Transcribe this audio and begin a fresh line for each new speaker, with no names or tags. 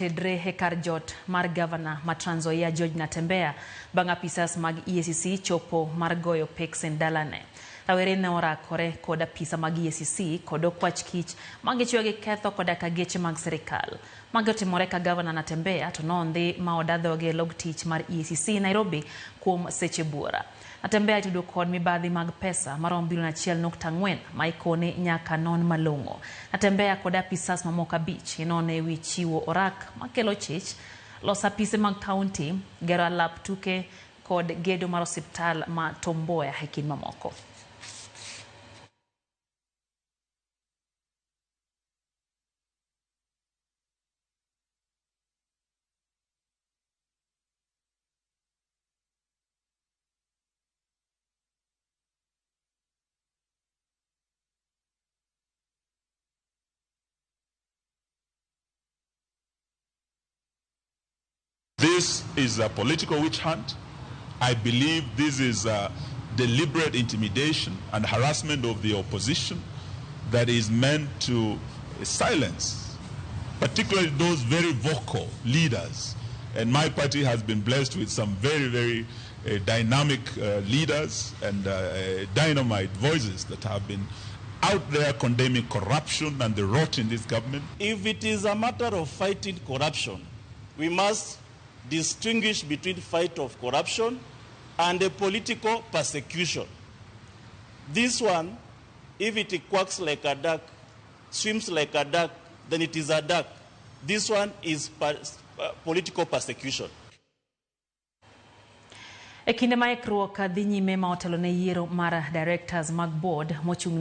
Tedre Karjot mar Gavana ma Trans Nzoia George Natembeya bang' apisas mag EACC chopo mar goyo peksen dalane. Rawere ne orakore kod apisa mag EACC kod okwach kich magichwe gi ketho koda ka geche mag sirikal. Magi otimore ka Gavana Natembeya to nondhi ma odaa dhoge log tich mar EACC Nairobi kuom seche buora. Natembeya itudo kod mibadhi mag pesa marom bilion 1.4 ma ikone nyaka non malong'o. Natembeya kod apisas mamoko 5 inone wi chiwo orak makelo chich, loso apise mag kaunti, gero alap tuke kod gedo mar osiptal ma Tomboya e kind mamoko.
This is a political witch hunt. I believe this is a deliberate intimidation and harassment of the opposition that is meant to silence, particularly those very vocal leaders. And my party has been blessed with some very, very dynamic leaders and dynamite voices that have been out there condemning corruption and the rot in this government.
If it is a matter of fighting corruption, we must distinguish between fight of corruption and a political persecution. This one, if it quacks like a duck, swims like a duck, then it is a duck. This one is political persecution.
E kinde ma ikruok dhi nyime ma otelo ne yiero mar directors mag board mochung'